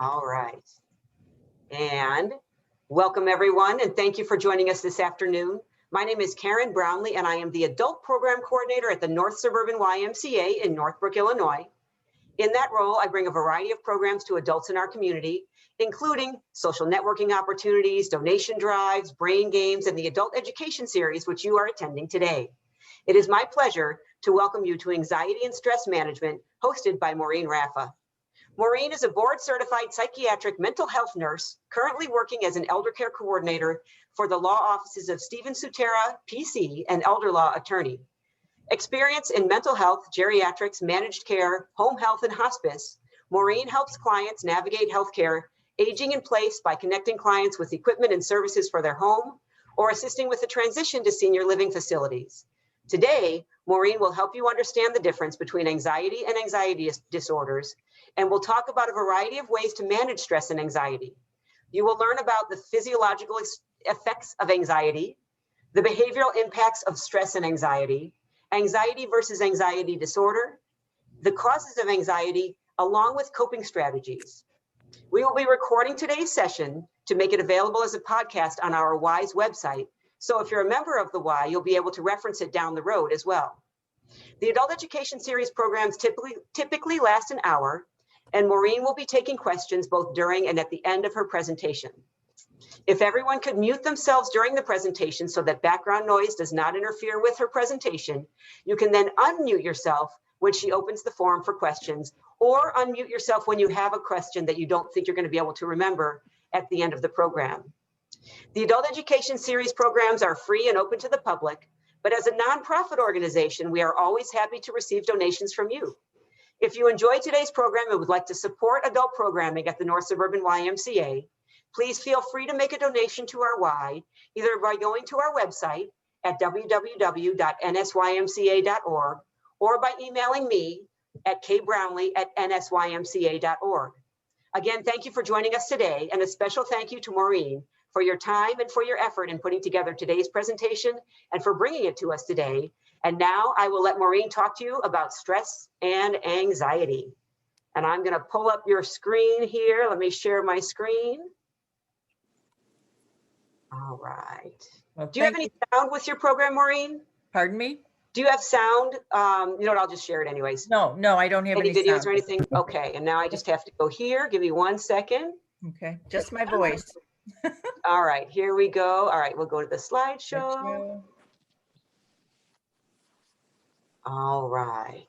All right. And welcome everyone, and thank you for joining us this afternoon. My name is Karen Brownlee, and I am the Adult Program Coordinator at the North Suburban YMCA in Northbrook, Illinois. In that role, I bring a variety of programs to adults in our community, including social networking opportunities, donation drives, brain games, and the Adult Education Series, which you are attending today. It is my pleasure to welcome you to Anxiety and Stress Management, hosted by Maureen Raffa. Maureen is a board-certified psychiatric mental health nurse, currently working as an elder care coordinator for the law offices of Stephen Sutera, PC, and elder law attorney. Experience in mental health, geriatrics, managed care, home health, and hospice, Maureen helps clients navigate healthcare, aging in place by connecting clients with equipment and services for their home, or assisting with the transition to senior living facilities. Today, Maureen will help you understand the difference between anxiety and anxiety disorders, and we'll talk about a variety of ways to manage stress and anxiety. You will learn about the physiological effects of anxiety, the behavioral impacts of stress and anxiety versus anxiety disorder, the causes of anxiety, along with coping strategies. We will be recording today's session to make it available as a podcast on our WISE website. So if you're a member of the Y, you'll be able to reference it down the road as well. The Adult Education Series programs typically last an hour, and Maureen will be taking questions both during and at the end of her presentation. If everyone could mute themselves during the presentation so that background noise does not interfere with her presentation, you can then unmute yourself when she opens the forum for questions, or unmute yourself when you have a question that you don't think you're going to be able to remember at the end of the program. The Adult Education Series programs are free and open to the public, but as a nonprofit organization, we are always happy to receive donations from you. If you enjoyed today's program and would like to support adult programming at the North Suburban YMCA, please feel free to make a donation to our Y, either by going to our website at www.nsymca.org or by emailing me at kbrownlee@nsymca.org. Again, thank you for joining us today, and a special thank you to Maureen for your time and for your effort in putting together today's presentation and for bringing it to us today. And now I will let Maureen talk to you about stress and anxiety. And I'm going to pull up your screen here. Let me share my screen. All right. Well, do you have any sound with your program, Maureen? Pardon me? Do you have sound? You know what, I'll just share it anyways. No, I don't have any videos sound. or anything? Okay, and now I just have to go here. Give me 1 second. Okay, just my voice. All right, here we go. All right, we'll go to the slideshow. All right.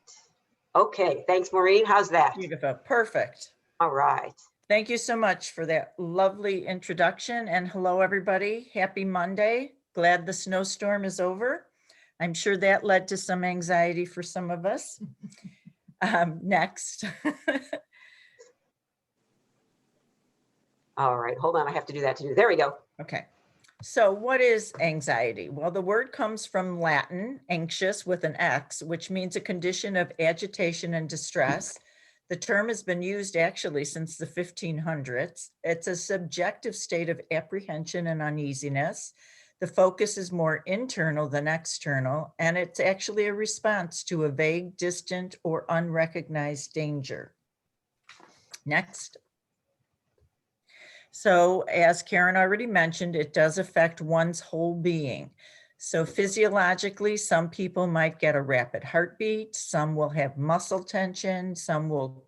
Okay, thanks, Maureen. How's that? Beautiful, perfect. All right. Thank you so much for that lovely introduction, and hello, everybody. Happy Monday. Glad the snowstorm is over. I'm sure that led to some anxiety for some of us. Next. All right, hold on. I have to do that too. There we go. Okay. So what is anxiety? Well, the word comes from Latin, anxious with an X, which means a condition of agitation and distress. The term has been used actually since the 1500s. It's a subjective state of apprehension and uneasiness. The focus is more internal than external, and it's actually a response to a vague, distant, or unrecognized danger. Next. So as Karen already mentioned, it does affect one's whole being. So physiologically, some people might get a rapid heartbeat, some will have muscle tension, some will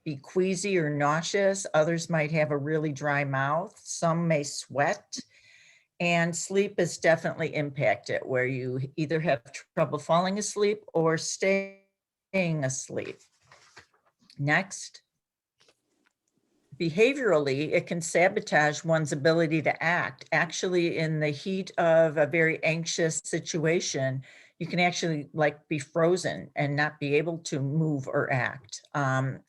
be queasy or nauseous, others might have a really dry mouth, some may sweat, and sleep is definitely impacted, where you either have trouble falling asleep or staying asleep. Next. Behaviorally, it can sabotage one's ability to act. Actually, in the heat of a very anxious situation, you can actually be frozen and not be able to move or act.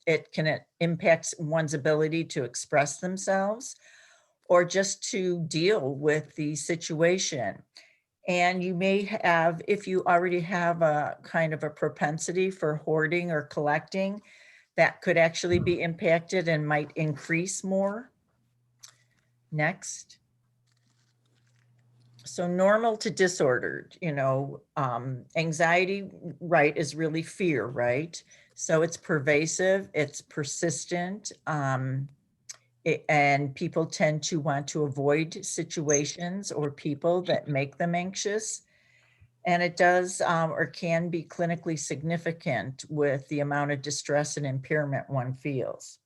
It can impact one's ability to express themselves or just to deal with the situation. And you may have, if you already have a kind of a propensity for hoarding or collecting, that could actually be impacted and might increase more. Next. So normal to disordered, anxiety, right, is really fear, right? So it's pervasive, it's persistent. And people tend to want to avoid situations or people that make them anxious. And it does or can be clinically significant with the amount of distress and impairment one feels.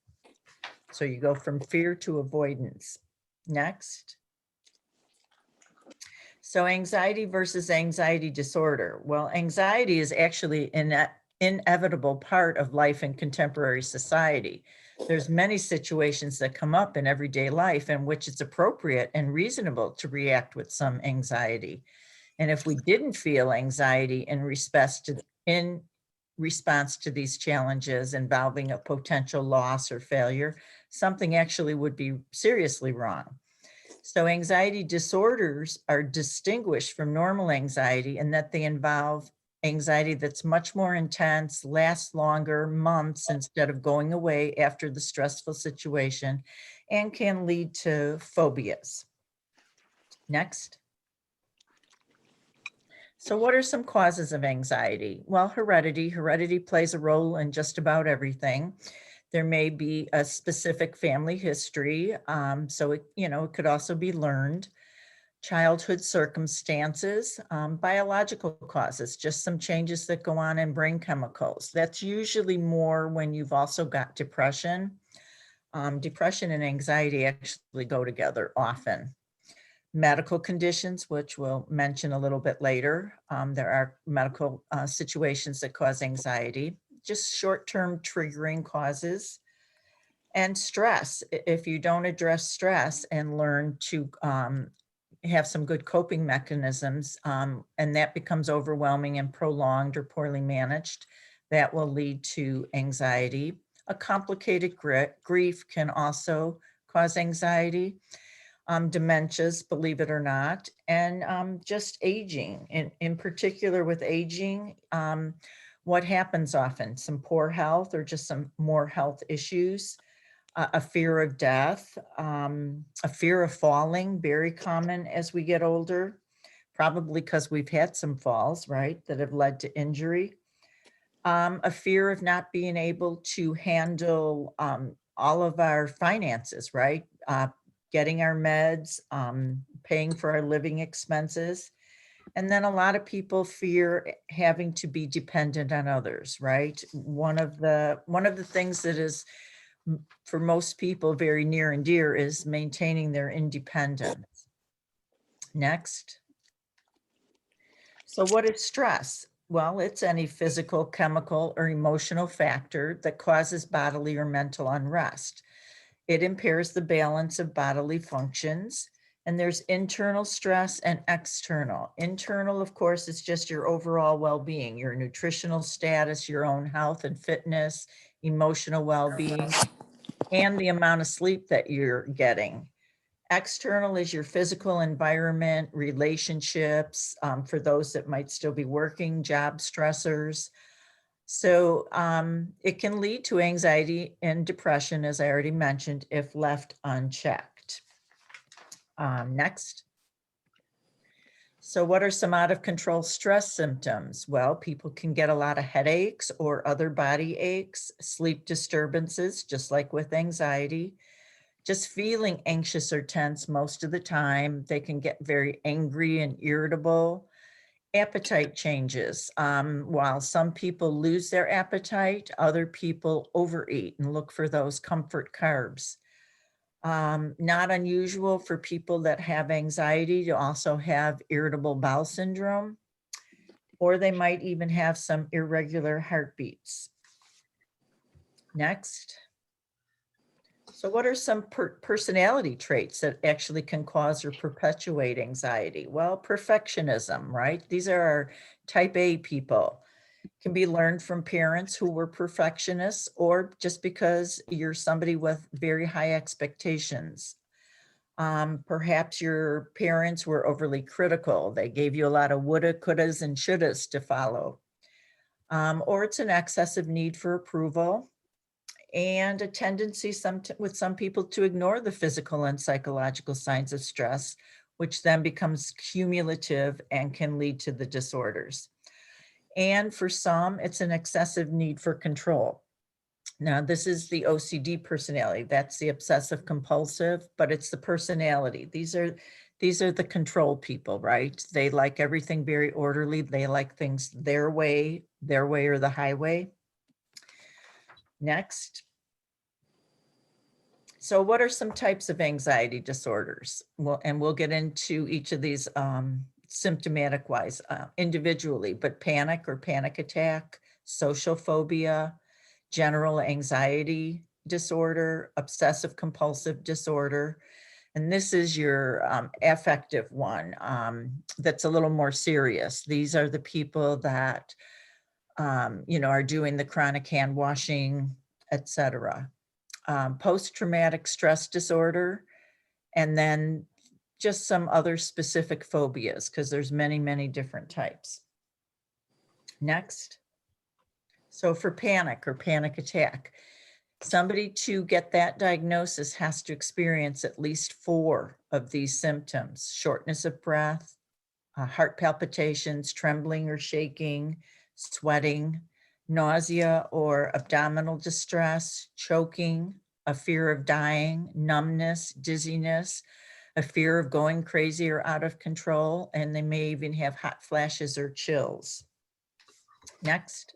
So you go from fear to avoidance. Next. So anxiety versus anxiety disorder. Well, anxiety is actually an inevitable part of life in contemporary society. There's many situations that come up in everyday life in which it's appropriate and reasonable to react with some anxiety. And if we didn't feel anxiety in response to these challenges involving a potential loss or failure, something actually would be seriously wrong. So anxiety disorders are distinguished from normal anxiety in that they involve anxiety that's much more intense, lasts longer, months instead of going away after the stressful situation, and can lead to phobias. Next. So what are some causes of anxiety? Well, heredity. Heredity plays a role in just about everything. There may be a specific family history. So it could also be learned. Childhood circumstances, biological causes, just some changes that go on in brain chemicals. That's usually more when you've also got depression. Depression and anxiety actually go together often. Medical conditions, which we'll mention a little bit later. There are medical situations that cause anxiety, just short-term triggering causes. And stress. If you don't address stress and learn to have some good coping mechanisms, and that becomes overwhelming and prolonged or poorly managed, that will lead to anxiety. A complicated grief can also cause anxiety. Dementias, believe it or not, and just aging. In particular with aging, what happens often? Some poor health or just some more health issues. A fear of death, a fear of falling, very common as we get older, probably because we've had some falls, right, that have led to injury. A fear of not being able to handle all of our finances, right? Getting our meds, paying for our living expenses. And then a lot of people fear having to be dependent on others, right? One of the things that is for most people very near and dear is maintaining their independence. Next. So what is stress? Well, it's any physical, chemical, or emotional factor that causes bodily or mental unrest. It impairs the balance of bodily functions. And there's internal stress and external. Internal, of course, is just your overall well-being, your nutritional status, your own health and fitness, emotional well-being, and the amount of sleep that you're getting. External is your physical environment, relationships, for those that might still be working, job stressors. So it can lead to anxiety and depression, as I already mentioned, if left unchecked. Next. So what are some out of control stress symptoms? Well, people can get a lot of headaches or other body aches, sleep disturbances, just like with anxiety, just feeling anxious or tense most of the time. They can get very angry and irritable. Appetite changes. While some people lose their appetite, other people overeat and look for those comfort carbs. Not unusual for people that have anxiety to also have irritable bowel syndrome, or they might even have some irregular heartbeats. Next. So what are some personality traits that actually can cause or perpetuate anxiety? Well, perfectionism, right? These are our type A people. Can be learned from parents who were perfectionists, or just because you're somebody with very high expectations. Perhaps your parents were overly critical. They gave you a lot of woulda, couldas, and shouldas to follow. Or it's an excessive need for approval, and a tendency with some people to ignore the physical and psychological signs of stress, which then becomes cumulative and can lead to the disorders. And for some, it's an excessive need for control. Now, this is the OCD personality. That's the obsessive compulsive, but it's the personality. These are the control people, right? They like everything very orderly. They like things their way or the highway. Next. So what are some types of anxiety disorders? Well, and we'll get into each of these symptomatic wise individually, but panic or panic attack, social phobia, general anxiety disorder, obsessive compulsive disorder. And this is your affective one that's a little more serious. These are the people that, are doing the chronic hand washing, etc. Post-traumatic stress disorder, and then just some other specific phobias, because there's many, many different types. Next. So for panic or panic attack, somebody to get that diagnosis has to experience at least 4 of these symptoms: shortness of breath, heart palpitations, trembling or shaking, sweating, nausea or abdominal distress, choking, a fear of dying, numbness, dizziness, a fear of going crazy or out of control, and they may even have hot flashes or chills. Next.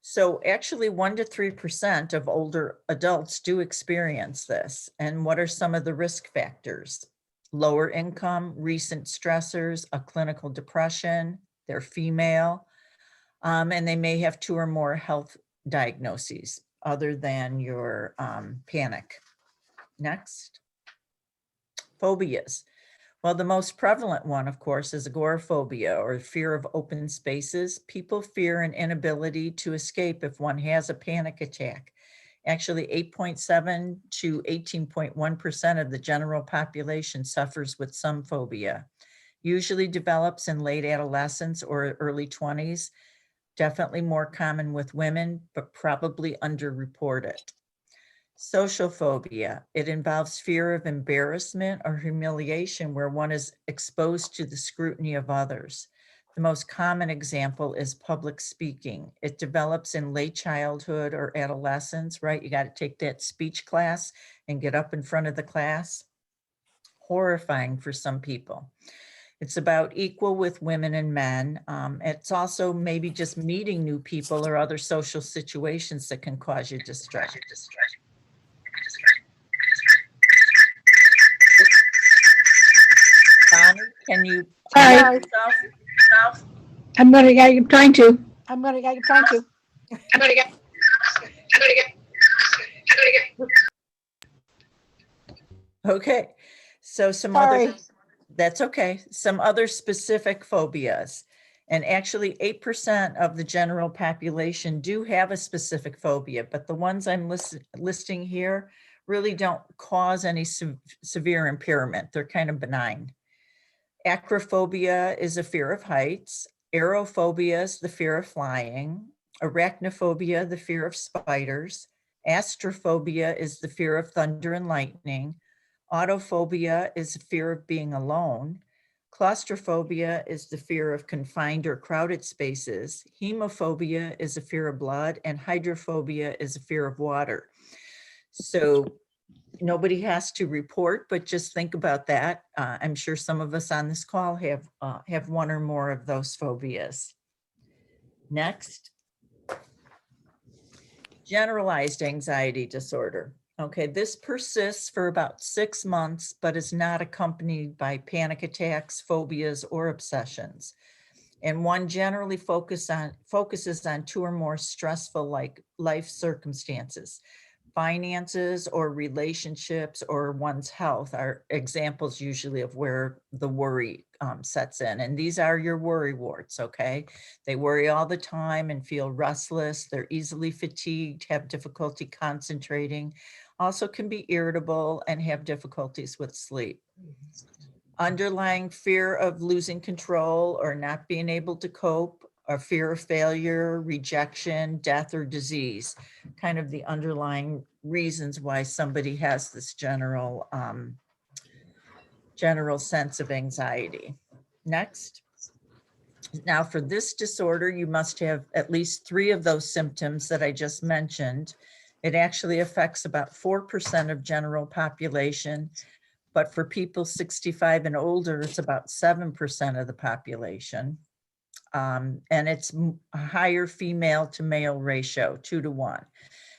So actually 1 to 3% of older adults do experience this. And what are some of the risk factors? Lower income, recent stressors, a clinical depression, they're female, and they may have 2 or more health diagnoses other than your panic. Next. Phobias. Well, the most prevalent one, of course, is agoraphobia, or fear of open spaces. People fear an inability to escape if one has a panic attack. Actually, 8.7 to 18.1% of the general population suffers with some phobia. Usually develops in late adolescence or early 20s. Definitely more common with women, but probably underreported. Social phobia. It involves fear of embarrassment or humiliation where one is exposed to the scrutiny of others. The most common example is public speaking. It develops in late childhood or adolescence, right? You got to take that speech class and get up in front of the class. Horrifying for some people. It's about equal with women and men. It's also maybe just meeting new people or other social situations that can cause you distress. Bonnie, can you? Sorry. I'm trying to. Okay, so some other, that's okay. Some other specific phobias. And actually 8% of the general population do have a specific phobia, but the ones I'm listing here really don't cause any severe impairment. They're kind of benign. Acrophobia is a fear of heights. Aerophobia is the fear of flying. Arachnophobia, the fear of spiders. Astrophobia is the fear of thunder and lightning. Autophobia is a fear of being alone. Claustrophobia is the fear of confined or crowded spaces. Hemophobia is a fear of blood, and hydrophobia is a fear of water. So nobody has to report, but just think about that. I'm sure some of us on this call have 1 or more of those phobias. Next. Generalized anxiety disorder. Okay, this persists for about 6 months, but is not accompanied by panic attacks, phobias, or obsessions. And one generally focuses on 2 or more stressful life circumstances. Finances or relationships or one's health are examples usually of where the worry sets in. And these are your worry warts, okay? They worry all the time and feel restless. They're easily fatigued, have difficulty concentrating, also can be irritable and have difficulties with sleep. Underlying fear of losing control or not being able to cope, or fear of failure, rejection, death, or disease, kind of the underlying reasons why somebody has this general sense of anxiety. Next. Now, for this disorder, you must have at least 3 of those symptoms that I just mentioned. It actually affects about 4% of general population, but for people 65 and older, it's about 7% of the population. And it's a higher female to male ratio, 2 to 1.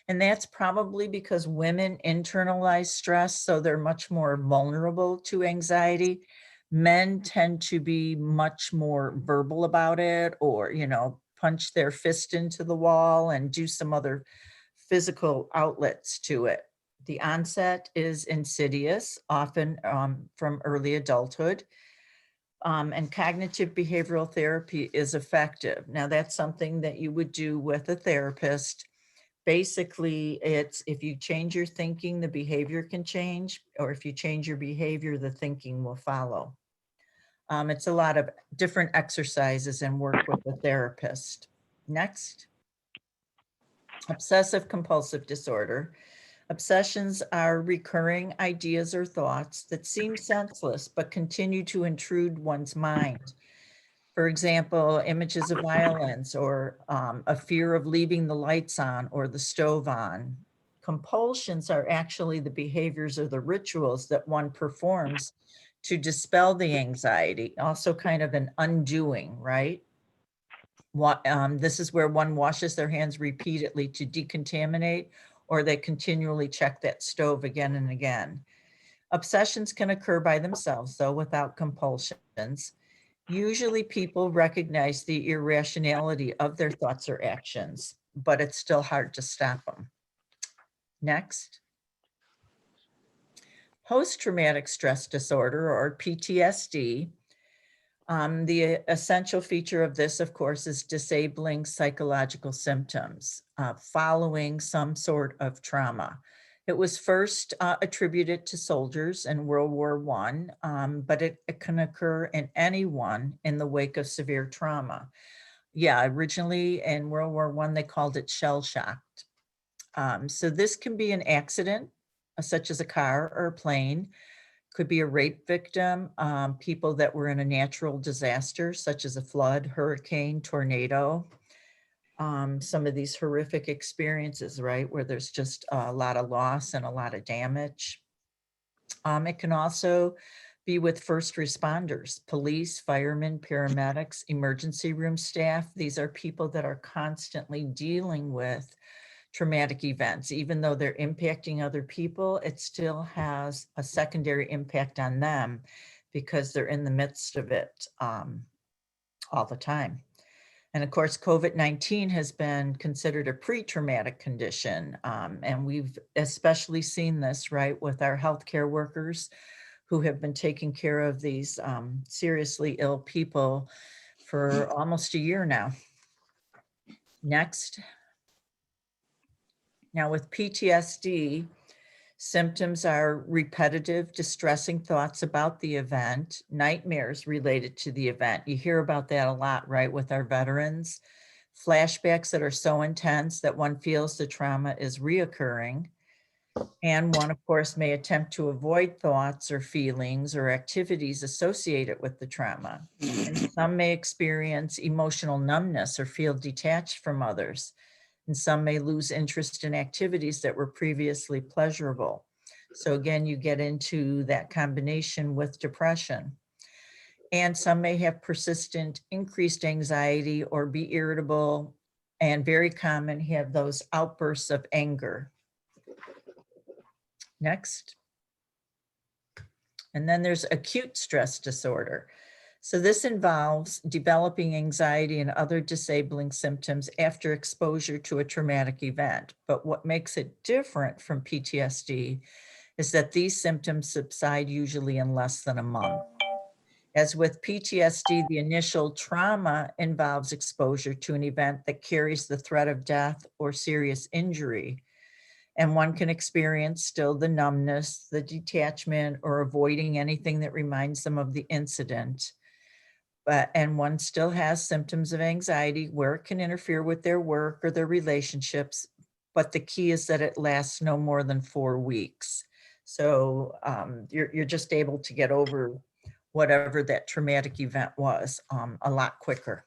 And that's probably because women internalize stress, so they're much more vulnerable to anxiety. Men tend to be much more verbal about it, or, punch their fist into the wall and do some other physical outlets to it. The onset is insidious, often from early adulthood. And cognitive behavioral therapy is effective. Now, that's something that you would do with a therapist. Basically, it's if you change your thinking, the behavior can change, or if you change your behavior, the thinking will follow. It's a lot of different exercises and work with the therapist. Next. Obsessive compulsive disorder. Obsessions are recurring ideas or thoughts that seem senseless but continue to intrude one's mind. For example, images of violence, or a fear of leaving the lights on or the stove on. Compulsions are actually the behaviors or the rituals that one performs to dispel the anxiety, also kind of an undoing, right? This is where one washes their hands repeatedly to decontaminate, or they continually check that stove again and again. Obsessions can occur by themselves, though, without compulsions. Usually people recognize the irrationality of their thoughts or actions, but it's still hard to stop them. Next. Post-traumatic stress disorder, or PTSD. The essential feature of this, of course, is disabling psychological symptoms following some sort of trauma. It was first attributed to soldiers in World War I, but it can occur in anyone in the wake of severe trauma. Yeah, originally in World War I, they called it shell shocked. So this can be an accident, such as a car or a plane. Could be a rape victim, people that were in a natural disaster, such as a flood, hurricane, tornado. Some of these horrific experiences, right, where there's just a lot of loss and a lot of damage. It can also be with first responders, police, firemen, paramedics, emergency room staff. These are people that are constantly dealing with traumatic events. Even though they're impacting other people, it still has a secondary impact on them because they're in the midst of it all the time. And of course, COVID-19 has been considered a pre-traumatic condition. And we've especially seen this, right, with our healthcare workers who have been taking care of these seriously ill people for almost a year now. Next. Now with PTSD, symptoms are repetitive, distressing thoughts about the event, nightmares related to the event. You hear about that a lot, right, with our veterans. Flashbacks that are so intense that one feels the trauma is reoccurring. And one, of course, may attempt to avoid thoughts or feelings or activities associated with the trauma. And some may experience emotional numbness or feel detached from others. And some may lose interest in activities that were previously pleasurable. So again, you get into that combination with depression. And some may have persistent increased anxiety or be irritable, and very common, have those outbursts of anger. Next. And then there's acute stress disorder. So this involves developing anxiety and other disabling symptoms after exposure to a traumatic event. But what makes it different from PTSD is that these symptoms subside usually in less than a month. As with PTSD, the initial trauma involves exposure to an event that carries the threat of death or serious injury. And one can experience still the numbness, the detachment, or avoiding anything that reminds them of the incident. And one still has symptoms of anxiety where it can interfere with their work or their relationships. But the key is that it lasts no more than 4 weeks. So you're just able to get over whatever that traumatic event was, a lot quicker.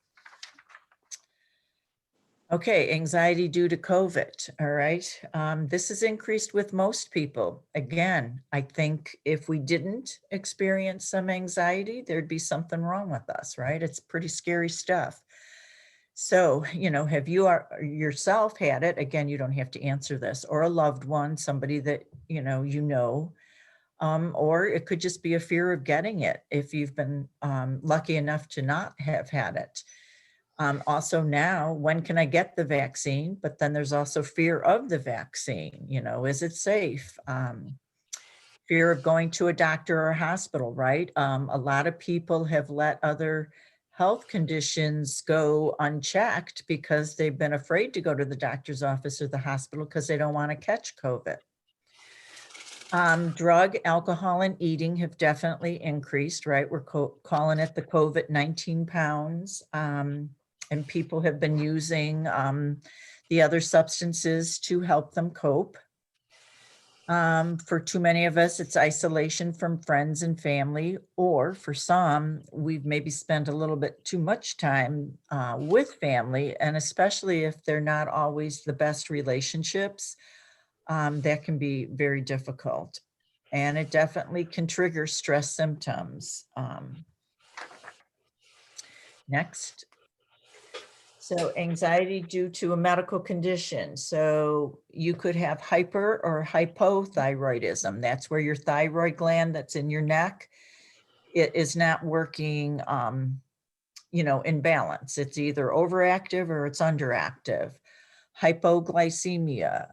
Okay, anxiety due to COVID, all right. This is increased with most people. Again, I think if we didn't experience some anxiety, there'd be something wrong with us, right? It's pretty scary stuff. So, have you yourself had it? Again, you don't have to answer this, or a loved one, somebody that, or it could just be a fear of getting it if you've been lucky enough to not have had it. Also now, when can I get the vaccine? But then there's also fear of the vaccine. Is it safe? Fear of going to a doctor or a hospital, right? A lot of people have let other health conditions go unchecked because they've been afraid to go to the doctor's office or the hospital because they don't want to catch COVID. Drug, alcohol, and eating have definitely increased, right? We're calling it the COVID-19 pounds. And people have been using the other substances to help them cope. For too many of us, it's isolation from friends and family, or for some, we've maybe spent a little bit too much time with family, and especially if they're not always the best relationships, that can be very difficult. And it definitely can trigger stress symptoms. Next. So anxiety due to a medical condition. So you could have hyper or hypothyroidism. That's where your thyroid gland that's in your neck, it is not working, in balance. It's either overactive or it's underactive. Hypoglycemia,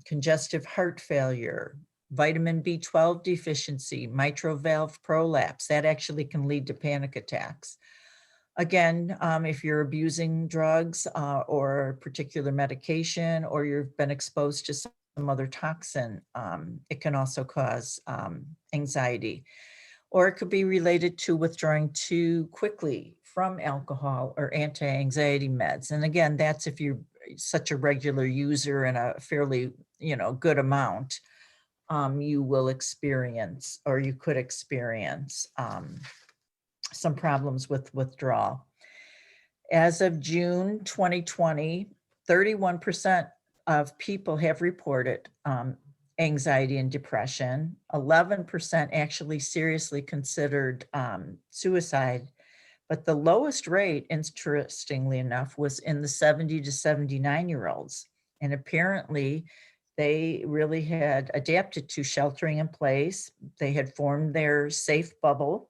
congestive heart failure, vitamin B12 deficiency, mitral valve prolapse. That actually can lead to panic attacks. Again, if you're abusing drugs or a particular medication, or you've been exposed to some other toxin, it can also cause anxiety. Or it could be related to withdrawing too quickly from alcohol or anti-anxiety meds. And again, that's if you're such a regular user and a fairly, good amount, you will experience, or you could experience some problems with withdrawal. As of June 2020, 31% of people have reported anxiety and depression. 11% actually seriously considered suicide. But the lowest rate, interestingly enough, was in the 70 to 79-year-olds. And apparently, they really had adapted to sheltering in place. They had formed their safe bubble.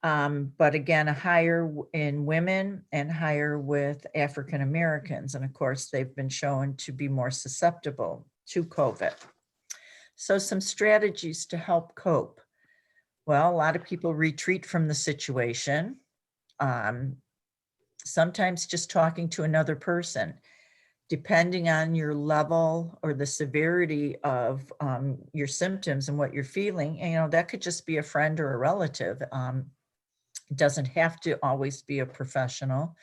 But again, higher in women and higher with African Americans. And of course, they've been shown to be more susceptible to COVID. So some strategies to help cope. Well, a lot of people retreat from the situation. Sometimes just talking to another person, depending on your level or the severity of your symptoms and what you're feeling, that could just be a friend or a relative. It doesn't have to always be a professional.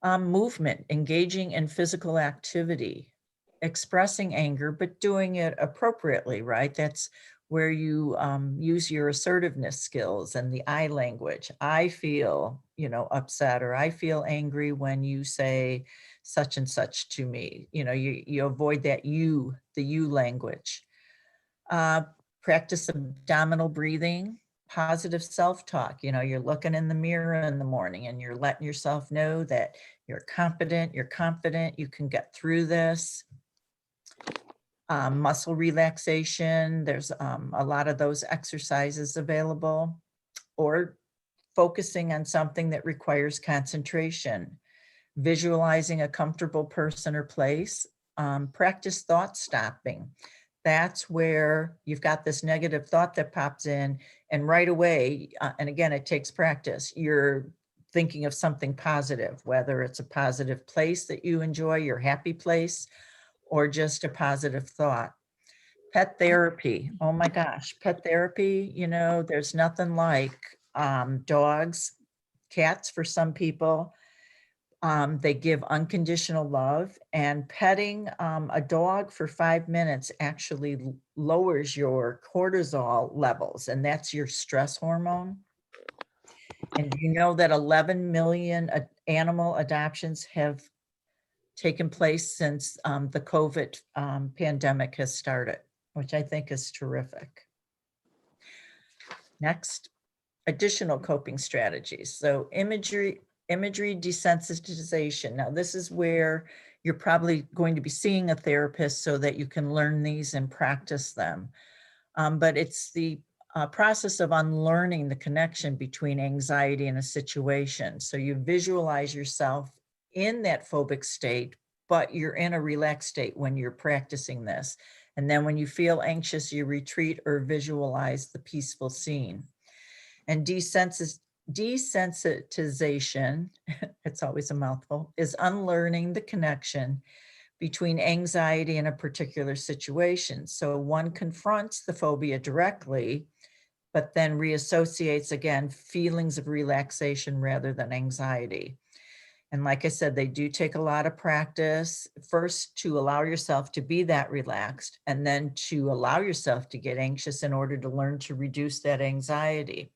Movement, engaging in physical activity, expressing anger, but doing it appropriately, right? That's where you use your assertiveness skills and the I language. I feel, upset, or I feel angry when you say such and such to me. You avoid that the you language. Practice abdominal breathing, positive self-talk. You're looking in the mirror in the morning and you're letting yourself know that you're competent, you're confident, you can get through this. Muscle relaxation, there's a lot of those exercises available. Or focusing on something that requires concentration, visualizing a comfortable person or place. Practice thought stopping. That's where you've got this negative thought that pops in, and right away, and again, it takes practice, you're thinking of something positive, whether it's a positive place that you enjoy, your happy place, or just a positive thought. Pet therapy. Oh my gosh, pet therapy, there's nothing like dogs, cats for some people, They give unconditional love, and petting a dog for 5 minutes actually lowers your cortisol levels, and that's your stress hormone. And do you know that 11 million animal adoptions have taken place since the COVID pandemic has started, which I think is terrific. Next, additional coping strategies. So imagery desensitization. Now this is where you're probably going to be seeing a therapist so that you can learn these and practice them. But it's the process of unlearning the connection between anxiety and a situation. So you visualize yourself in that phobic state, but you're in a relaxed state when you're practicing this. And then when you feel anxious, you retreat or visualize the peaceful scene. And desensitization, it's always a mouthful, is unlearning the connection between anxiety and a particular situation. So one confronts the phobia directly, but then reassociates again feelings of relaxation rather than anxiety. And like I said, they do take a lot of practice, first to allow yourself to be that relaxed, and then to allow yourself to get anxious in order to learn to reduce that anxiety.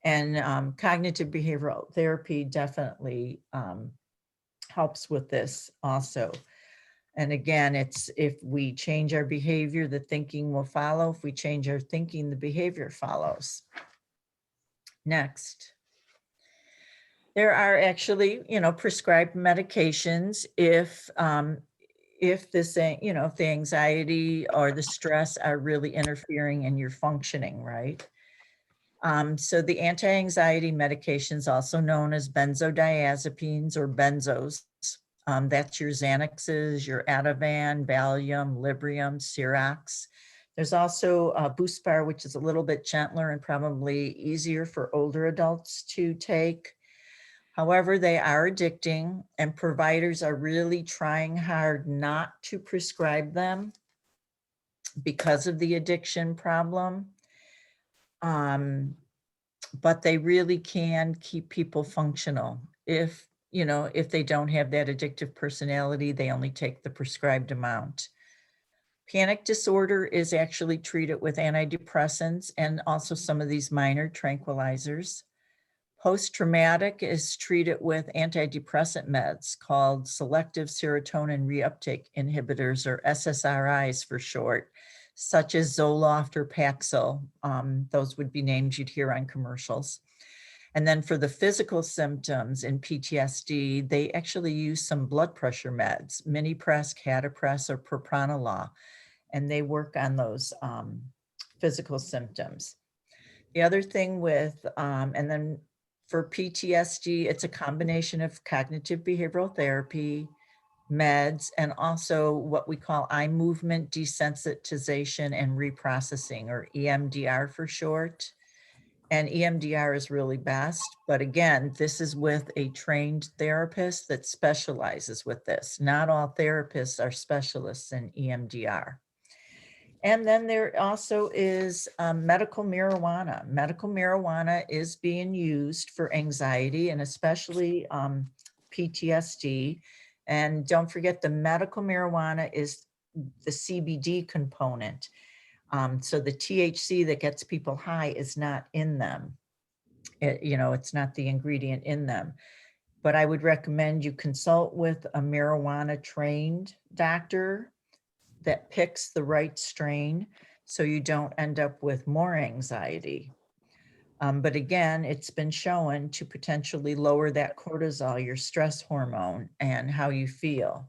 And cognitive behavioral therapy definitely helps with this also. And again, it's if we change our behavior, the thinking will follow. If we change our thinking, the behavior follows. Next. There are actually, prescribed medications if this, if the anxiety or the stress are really interfering in your functioning, right? So the anti-anxiety medications, also known as benzodiazepines or benzos, that's your Xanaxes, your Ativan, Valium, Librium, Cirox. There's also Buspar, which is a little bit gentler and probably easier for older adults to take. However, they are addicting, and providers are really trying hard not to prescribe them because of the addiction problem. But they really can keep people functional. If they don't have that addictive personality, they only take the prescribed amount. Panic disorder is actually treated with antidepressants and also some of these minor tranquilizers. Post-traumatic is treated with antidepressant meds called selective serotonin reuptake inhibitors, or SSRIs for short, such as Zoloft or Paxil. Those would be names you'd hear on commercials. And then for the physical symptoms in PTSD, they actually use some blood pressure meds, Minipress, Catapress, or Propranolol, and they work on those physical symptoms. The other thing with, and then for PTSD, it's a combination of cognitive behavioral therapy, meds, and also what we call eye movement desensitization and reprocessing, or EMDR for short. And EMDR is really best, but again, this is with a trained therapist that specializes with this. Not all therapists are specialists in EMDR. And then there also is medical marijuana. Medical marijuana is being used for anxiety and especially PTSD. And don't forget, the medical marijuana is the CBD component. So the THC that gets people high is not in them. It's not the ingredient in them. But I would recommend you consult with a marijuana trained doctor that picks the right strain so you don't end up with more anxiety. But again, it's been shown to potentially lower that cortisol, your stress hormone, and how you feel.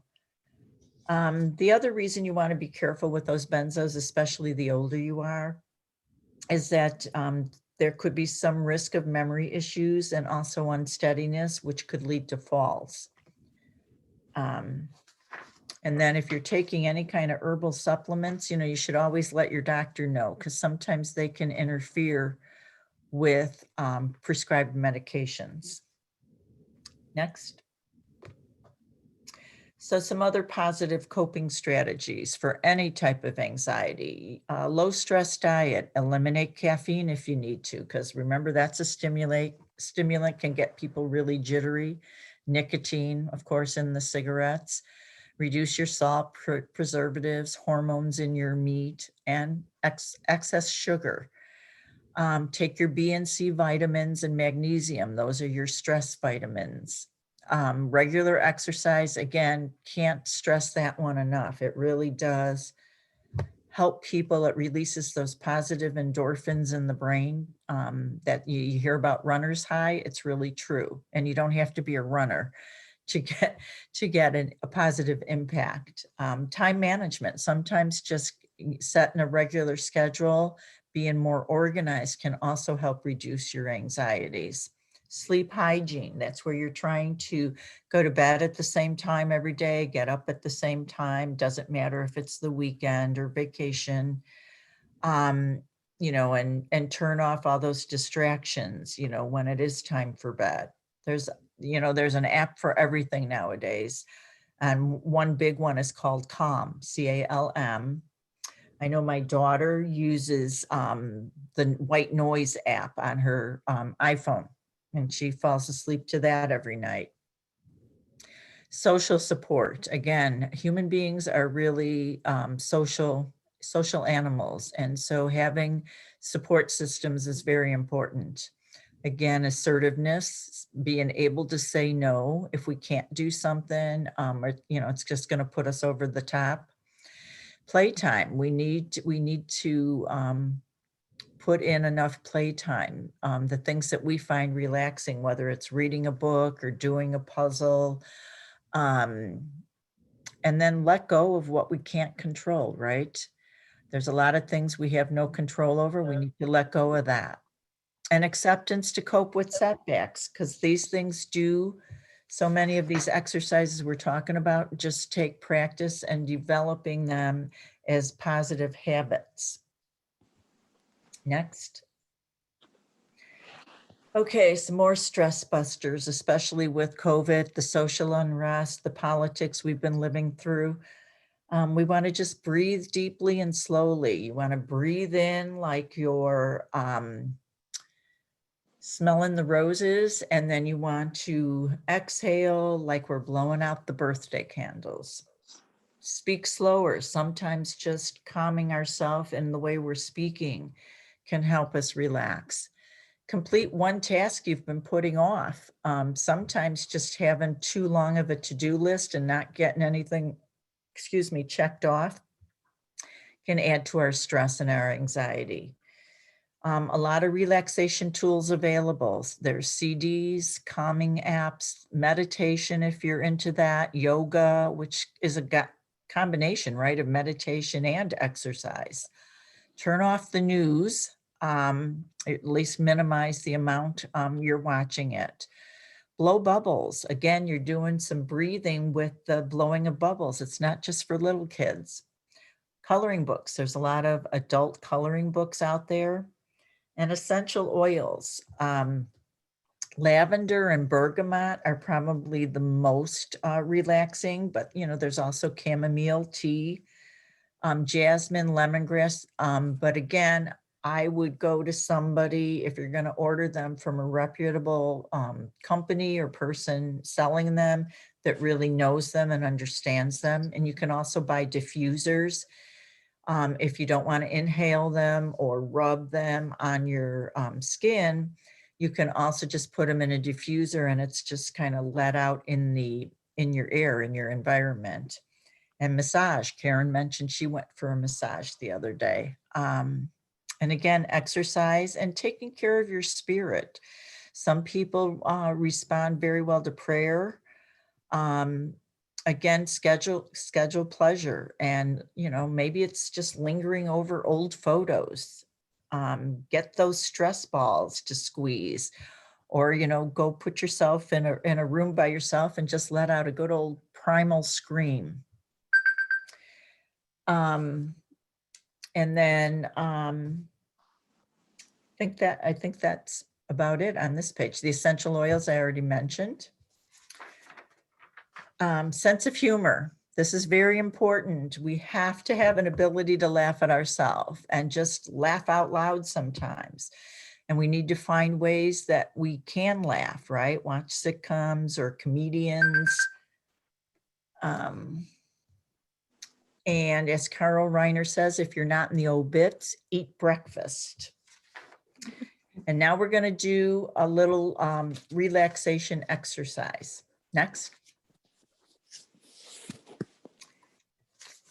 The other reason you want to be careful with those benzos, especially the older you are, is that there could be some risk of memory issues and also unsteadiness, which could lead to falls. And then if you're taking any kind of herbal supplements, you should always let your doctor know, because sometimes they can interfere with prescribed medications. Next. So some other positive coping strategies for any type of anxiety. Low stress diet, eliminate caffeine if you need to, because remember, that's a stimulant, can get people really jittery. nicotine, of course, in the cigarettes, reduce your salt, preservatives, hormones in your meat, and excess sugar. Take your B and C vitamins and magnesium. Those are your stress vitamins. Regular exercise, again, can't stress that one enough. It really does help people. It releases those positive endorphins in the brain that you hear about runner's high. It's really true. And you don't have to be a runner to get a positive impact. Time management, sometimes just setting a regular schedule, being more organized can also help reduce your anxieties. Sleep hygiene, that's where you're trying to go to bed at the same time every day, get up at the same time, doesn't matter if it's the weekend or vacation, you know, and turn off all those distractions, you know, when it is time for bed. There's an app for everything nowadays. And one big one is called Calm, C-A-L-M. I know my daughter uses the white noise app on her iPhone, and she falls asleep to that every night. Social support. Again, human beings are really social animals. And so having support systems is very important. Again, assertiveness, being able to say no if we can't do something, or, you know, it's just going to put us over the top. Playtime. We need to put in enough playtime. The things that we find relaxing, whether it's reading a book or doing a puzzle, and then let go of what we can't control, right? There's a lot of things we have no control over. We need to let go of that. And acceptance to cope with setbacks, because these things do, so many of these exercises we're talking about just take practice and developing them as positive habits. Next. Okay, some more stress busters, especially with COVID, the social unrest, the politics we've been living through. We want to just breathe deeply and slowly. You want to breathe in like you're smelling the roses, and then you want to exhale like we're blowing out the birthday candles. Speak slower. Sometimes just calming ourselves and the way we're speaking can help us relax. Complete one task you've been putting off. Sometimes just having too long of a to-do list and not getting anything, checked off can add to our stress and our anxiety. A lot of relaxation tools available. There's CDs, calming apps, meditation if you're into that, yoga, which is a combination, right, of meditation and exercise. Turn off the news, at least minimize the amount you're watching it. Blow bubbles. Again, you're doing some breathing with the blowing of bubbles. It's not just for little kids. Coloring books. There's a lot of adult coloring books out there. And essential oils. Lavender and bergamot are probably the most relaxing, but you know, there's also chamomile tea, jasmine, lemongrass. But again, I would go to somebody, if you're going to order them, from a reputable company or person selling them that really knows them and understands them. And you can also buy diffusers. If you don't want to inhale them or rub them on your skin, you can also just put them in a diffuser, and it's just kind of let out in your air, in your environment. And massage. Karen mentioned she went for a massage the other day. And again, exercise and taking care of your spirit. Some people respond very well to prayer. Again, schedule pleasure, and you know, maybe it's just lingering over old photos. Get those stress balls to squeeze, or you know, go put yourself in a room by yourself and just let out a good old primal scream. And then I think that's about it on this page. The essential oils I already mentioned. Sense of humor. This is very important. We have to have an ability to laugh at ourselves and just laugh out loud sometimes. And we need to find ways that we can laugh, right? Watch sitcoms or comedians. And as Carl Reiner says, if you're not in the obits, eat breakfast. And now we're going to do a little relaxation exercise. Next.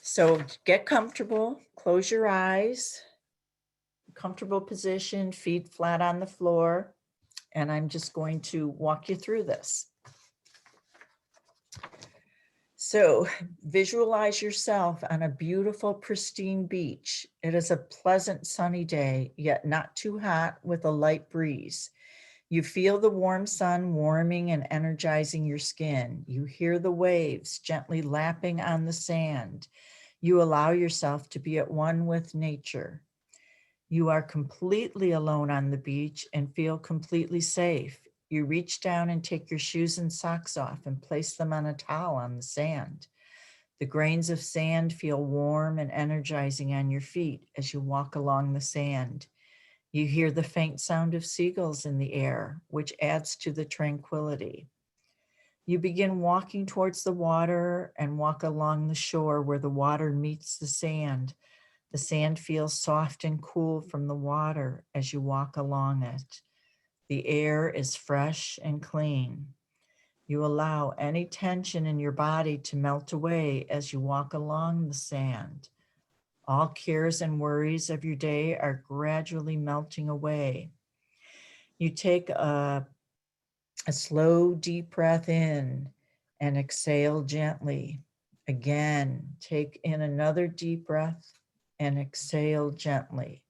So get comfortable, close your eyes, comfortable position, feet flat on the floor. And I'm just going to walk you through this. So visualize yourself on a beautiful, pristine beach. It is a pleasant sunny day, yet not too hot with a light breeze. You feel the warm sun warming and energizing your skin. You hear the waves gently lapping on the sand. You allow yourself to be at one with nature. You are completely alone on the beach and feel completely safe. You reach down and take your shoes and socks off and place them on a towel on the sand. The grains of sand feel warm and energizing on your feet as you walk along the sand. You hear the faint sound of seagulls in the air, which adds to the tranquility. You begin walking towards the water and walk along the shore where the water meets the sand. The sand feels soft and cool from the water as you walk along it. The air is fresh and clean. You allow any tension in your body to melt away as you walk along the sand. All cares and worries of your day are gradually melting away. You take a slow, deep breath in and exhale gently. Again, take in another deep breath and exhale gently.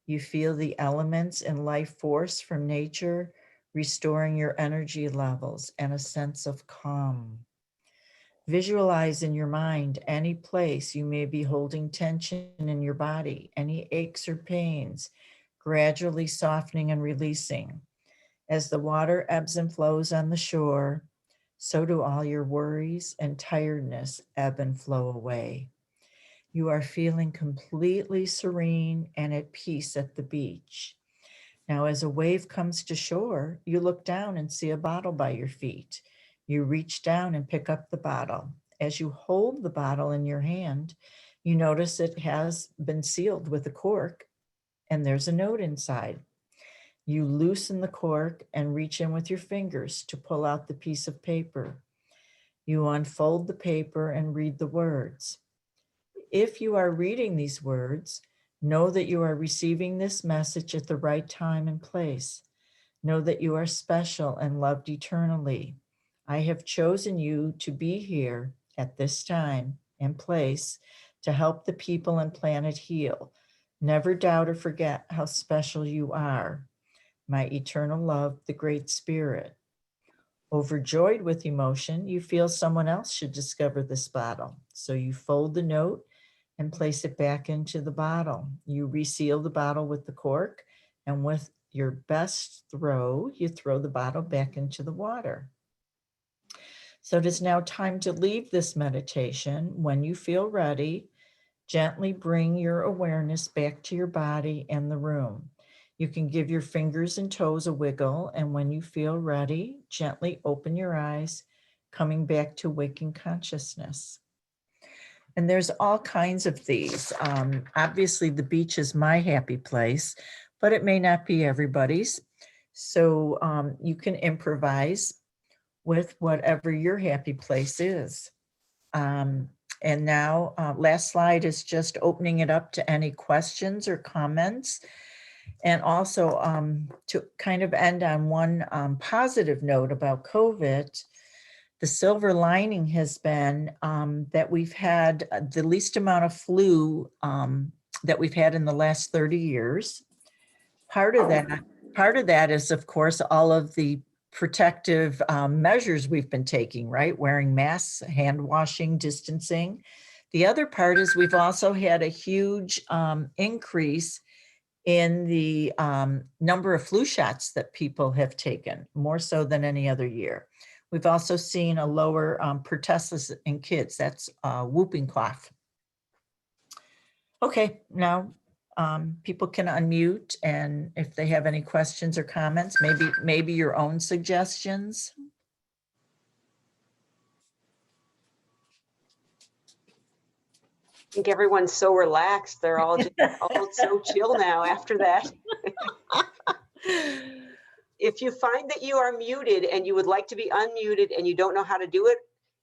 You feel the elements and life force from nature restoring your energy levels and a sense of calm. Visualize in your mind any place you may be holding tension in your body, any aches or pains, gradually softening and releasing. As the water ebbs and flows on the shore, so do all your worries and tiredness ebb and flow away. You are feeling completely serene and at peace at the beach. Now, as a wave comes to shore, you look down and see a bottle by your feet. You reach down and pick up the bottle. As you hold the bottle in your hand, you notice it has been sealed with a cork and there's a note inside. You loosen the cork and reach in with your fingers to pull out the piece of paper. You unfold the paper and read the words. If you are reading these words, know that you are receiving this message at the right time and place. Know that you are special and loved eternally. I have chosen you to be here at this time and place to help the people and planet heal. Never doubt or forget how special you are. My eternal love, the Great Spirit. Overjoyed with emotion, you feel someone else should discover this bottle. So you fold the note and place it back into the bottle. You reseal the bottle with the cork, and with your best throw, you throw the bottle back into the water. So it is now time to leave this meditation. When you feel ready, gently bring your awareness back to your body and the room. You can give your fingers and toes a wiggle, and when you feel ready, gently open your eyes, coming back to waking consciousness. And there's all kinds of these. Obviously, the beach is my happy place, but it may not be everybody's. So you can improvise with whatever your happy place is. And now, last slide is just opening it up to any questions or comments. And also to kind of end on one positive note about COVID, the silver lining has been that we've had the least amount of flu that we've had in the last 30 years. Part of that is, of course, all of the protective measures we've been taking, right? Wearing masks, hand washing, distancing. The other part is we've also had a huge increase in the number of flu shots that people have taken, more so than any other year. We've also seen a lower pertussis in kids. That's whooping cough. Okay, now people can unmute, and if they have any questions or comments, maybe your own suggestions. I think everyone's so relaxed. They're all just all so chill now after that. If you find that you are muted and you would like to be unmuted and you don't know how to do it,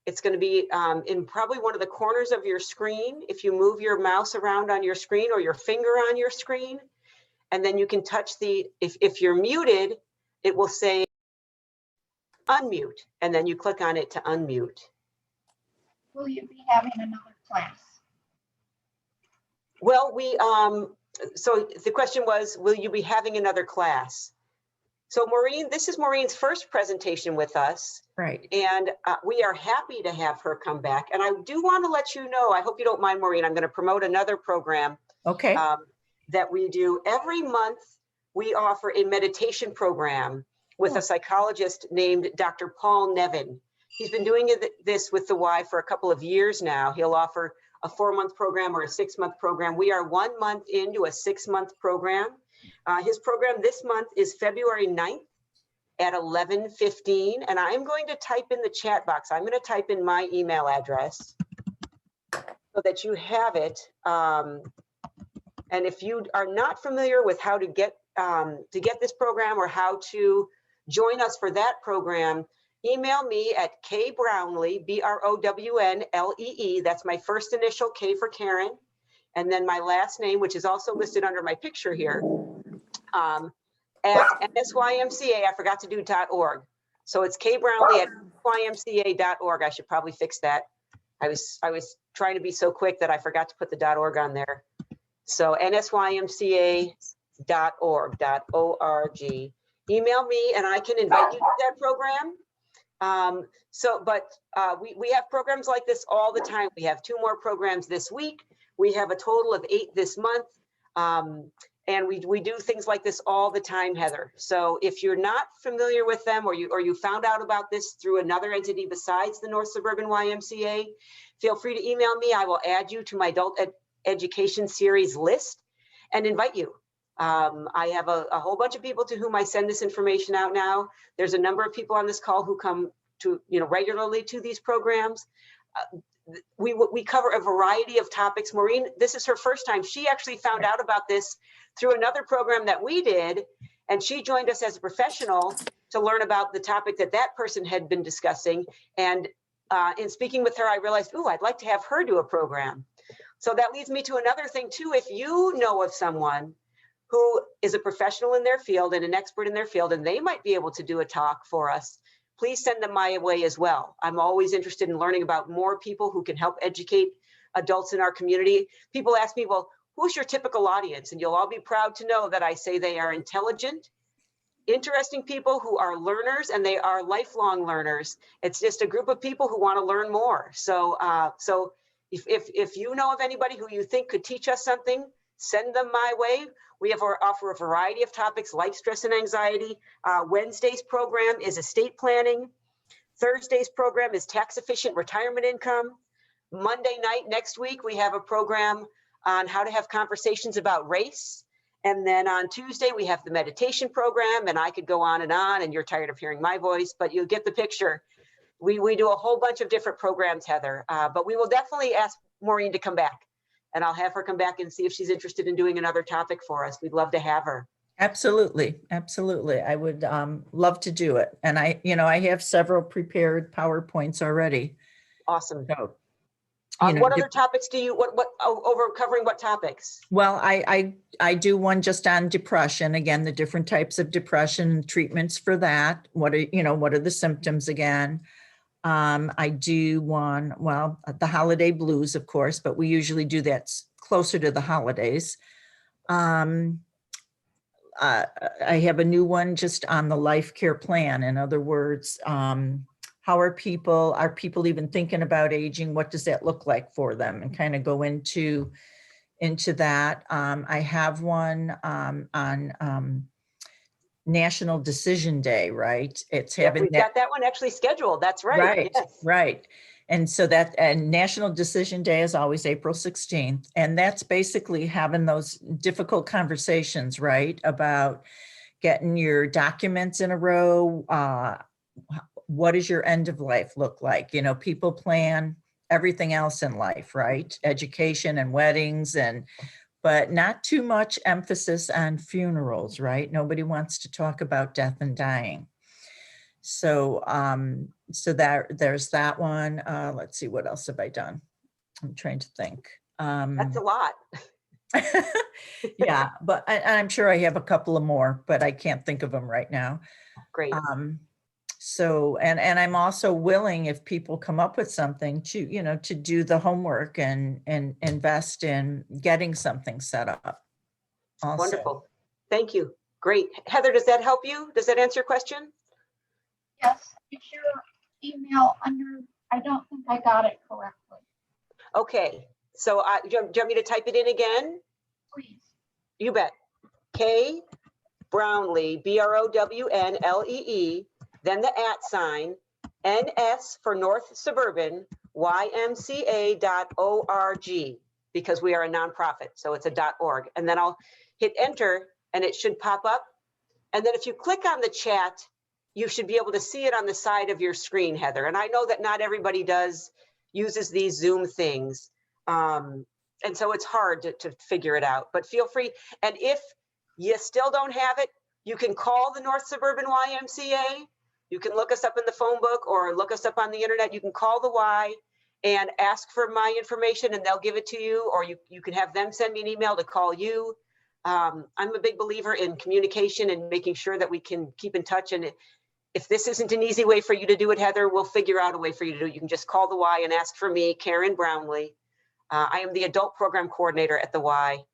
it's going to be in probably one of the corners of your screen. If you move your mouse around on your screen or your finger on your screen, and then you can touch if you're muted, it will say unmute, and then you click on it to unmute. Will you be having another class? Well, so the question was, will you be having another class? So Maureen, this is Maureen's first presentation with us. Right. And we are happy to have her come back. And I do want to let you know, I hope you don't mind, Maureen, I'm going to promote another program. Okay. That we do every month. We offer a meditation program with a psychologist named Dr. Paul Nevin. He's been doing this with the Y for a couple of years now. He'll offer a 4-month program or a 6-month program. We are 1 month into a 6-month program. His program this month is February 9th at 11:15. And I'm going to type in the chat box. I'm going to type in my email address so that you have it. And if you are not familiar with how to get this program or how to join us for that program, email me at kbrownlee, BROWNLEE. That's my first initial, K for Karen, and then my last name, which is also listed under my picture here, at NSYMCA. I forgot to do .org. So it's kbrownlee at NSYMCA.org. I should probably fix that. I was trying to be so quick that I forgot to put the .org on there. So NSYMCA.org. Email me and I can invite you to that program. We have programs like this all the time. We have 2 more programs this week. We have a total of 8 this month. And we do things like this all the time, Heather. So if you're not familiar with them or you found out about this through another entity besides the North Suburban YMCA, feel free to email me. I will add you to my adult education series list and invite you. I have a whole bunch of people to whom I send this information out now. There's a number of people on this call who come to regularly to these programs. We cover a variety of topics. Maureen, this is her first time. She actually found out about this through another program that we did, and she joined us as a professional to learn about the topic that person had been discussing. And in speaking with her, I realized, ooh, I'd like to have her do a program. So that leads me to another thing too. If you know of someone who is a professional in their field and an expert in their field, and they might be able to do a talk for us, please send them my way as well. I'm always interested in learning about more people who can help educate adults in our community. People ask me, well, who's your typical audience? And you'll all be proud to know that I say they are intelligent, interesting people who are learners, and they are lifelong learners. It's just a group of people who want to learn more. So, if you know of anybody who you think could teach us something, send them my way. We offer a variety of topics like stress and anxiety. Wednesday's program is estate planning. Thursday's program is tax efficient retirement income. Monday night next week, we have a program on how to have conversations about race. And then on Tuesday, we have the meditation program, and I could go on, and you're tired of hearing my voice, but you get the picture. We do a whole bunch of different programs, Heather, but we will definitely ask Maureen to come back, and I'll have her come back and see if she's interested in doing another topic for us. We'd love to have her. Absolutely. Absolutely. I would love to do it. And I have several prepared PowerPoints already. Awesome. So, what other topics do you, covering what topics? Well, I do one just on depression. Again, the different types of depression, treatments for that. What are the symptoms again? I do one, the holiday blues, of course, but we usually do that closer to the holidays. I have a new one just on the life care plan. In other words, how are people even thinking about aging? What does that look like for them? And kind of go into that. I have one on National Decision Day, right? It's having we've got that one actually scheduled. That's right. Right, yes. Right. And so that, and National Decision Day is always April 16th. And that's basically having those difficult conversations, right? About getting your documents in a row. What does your end of life look like? You know, people plan everything else in life, right? Education and weddings, but not too much emphasis on funerals, right? Nobody wants to talk about death and dying. So, so there's that one. Let's see, what else have I done? I'm trying to think. That's a lot. Yeah, but I'm sure I have a couple of more, but I can't think of them right now. Great. So, and I'm also willing, if people come up with something, to, you know, to do the homework and invest in getting something set up also. Wonderful. Thank you. Great. Heather, does that help you? Does that answer your question? Yes, it's your email under, I don't think I got it correctly. Okay. So do you want me to type it in again? Please. You bet. K Brownlee, BROWNLEE, then the @ NS for North Suburban, YMCA.org, because we are a nonprofit, so it's a .org. And then I'll hit enter and it should pop up. And then if you click on the chat, you should be able to see it on the side of your screen, Heather. And I know that not everybody uses these Zoom things. And so it's hard to figure it out, but feel free. And if you still don't have it, you can call the North Suburban YMCA. You can look us up in the phone book or look us up on the internet. You can call the Y and ask for my information and they'll give it to you, or you can have them send me an email to call you. I'm a big believer in communication and making sure that we can keep in touch. And if this isn't an easy way for you to do it, Heather, we'll figure out a way for you to do it. You can just call the Y and ask for me, Karen Brownlee. I am the adult program coordinator at the Y.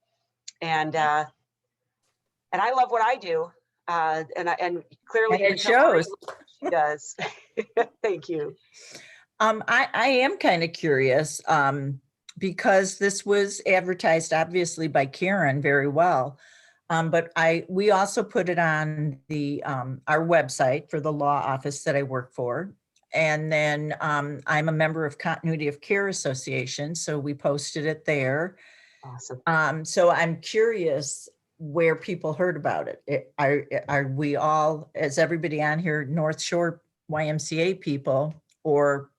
And I love what I do. And clearly And it shows. She does. Thank you. I am kind of curious, because this was advertised obviously by Karen very well. But we also put it on the our website for the law office that I work for. And then I'm a member of Continuity of Care Association, so we posted it there. Awesome. So I'm curious where people heard about it. Are we all, is everybody on here North Shore YMCA people, or?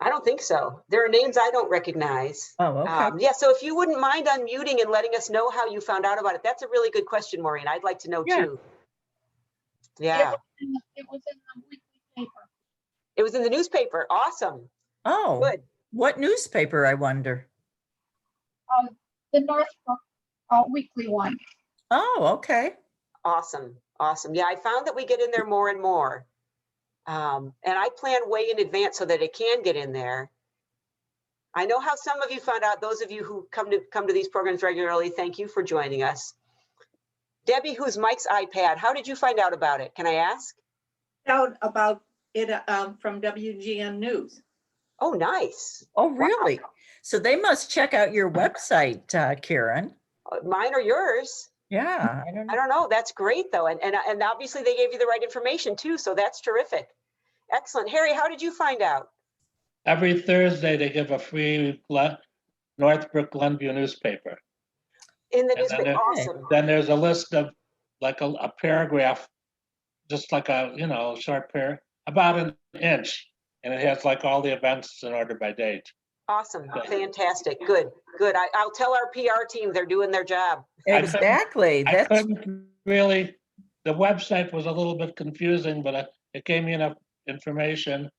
I don't think so. There are names I don't recognize. Oh, okay. Yeah, so if you wouldn't mind unmuting and letting us know how you found out about it, that's a really good question, Maureen. I'd like to know too. Yeah. It was in the weekly paper. It was in the newspaper. Awesome. Oh, good. What newspaper, I wonder? The Northbrook weekly one. Oh, okay. Awesome. Awesome. Yeah, I found that we get in there more and more. And I plan way in advance so that it can get in there. I know how some of you found out, those of you who come to these programs regularly, thank you for joining us. Debbie, who's Mike's iPad, how did you find out about it? Can I ask? Out about it from WGN News. Oh, nice. Oh, really? Wow. So they must check out your website, Karen. Mine or yours? Yeah, I don't know. That's great though. And obviously they gave you the right information too. So that's terrific. Excellent. Harry, how did you find out? Every Thursday they give a free Northbrook Glenview newspaper. In the newspaper, awesome. Then there's a list of like a paragraph, just like a, short paragraph, about an inch. And it has like all the events in order by date. Awesome. Fantastic. Good. Good. I'll tell our PR team they're doing their job. Exactly. I couldn't really, the website was a little bit confusing, but it gave me enough information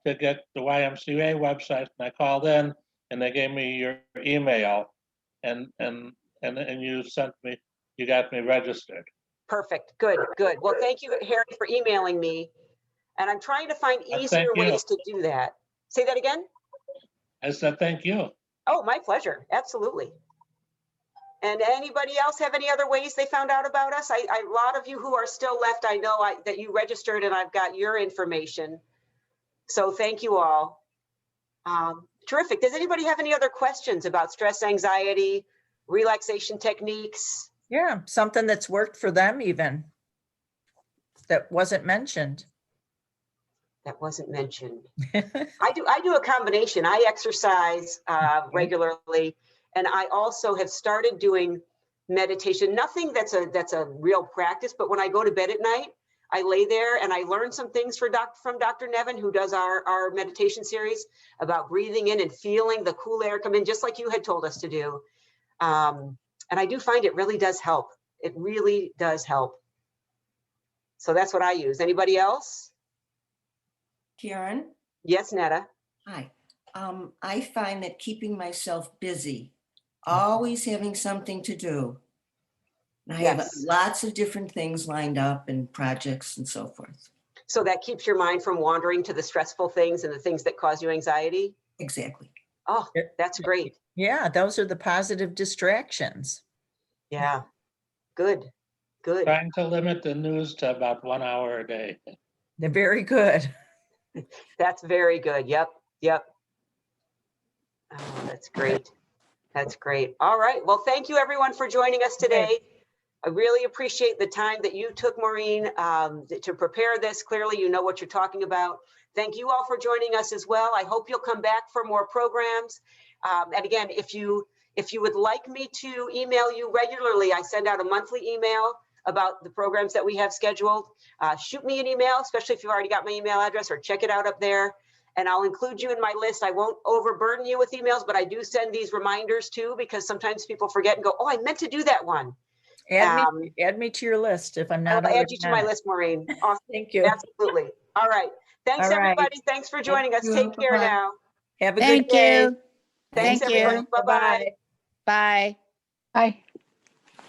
to get the YMCA website. And I called in and they gave me your email and you got me registered. Perfect. Good. Good. Well, thank you, Harry, for emailing me. And I'm trying to find easier ways to do that. Say that again. I said, thank you. Oh, my pleasure. Absolutely. And anybody else have any other ways they found out about us? A lot of you who are still left, I know that you registered and I've got your information. So thank you all. Terrific. Does anybody have any other questions about stress, anxiety, relaxation techniques? Yeah, something that's worked for them even that wasn't mentioned. that wasn't mentioned? I do a combination. I exercise regularly, and I also have started doing meditation. Nothing that's a real practice, but when I go to bed at night, I lay there and I learn some things from Dr. Nevin, who does our meditation series, about breathing in and feeling the cool air come in, just like you had told us to do. And I do find it really does help. It really does help. So that's what I use. Anybody else? Karen, Yes, Netta. hi. I find that keeping myself busy, always having something to do. And I have Yes. lots of different things lined up and projects and so forth. So that keeps your mind from wandering to the stressful things and the things that cause you anxiety? Exactly. Oh, that's great. Yeah, those are the positive distractions. Yeah, good, good. Trying to limit the news to about 1 hour a day. They're very good. That's very good. Yep, yep. Oh, that's great. That's great. All right. Well, thank you everyone for joining us today. I really appreciate the time that you took, Maureen, to prepare this. Clearly, you know what you're talking about. Thank you all for joining us as well. I hope you'll come back for more programs. And again, if you would like me to email you regularly, I send out a monthly email about the programs that we have scheduled. Shoot me an email, especially if you've already got my email address, or check it out up there. And I'll include you in my list. I won't overburden you with emails, but I do send these reminders too, because sometimes people forget and go, oh, I meant to do that one. Add me to your list if I'm not I'll add already you to on my it. list, Maureen. Awesome. Thank you. Absolutely. All right. Thanks, All right. everybody. Thanks for joining us. you. Take care Bye-bye. now. Have a good Thank day. you. Thanks, Thank everybody. you. Bye-bye. Bye. Bye.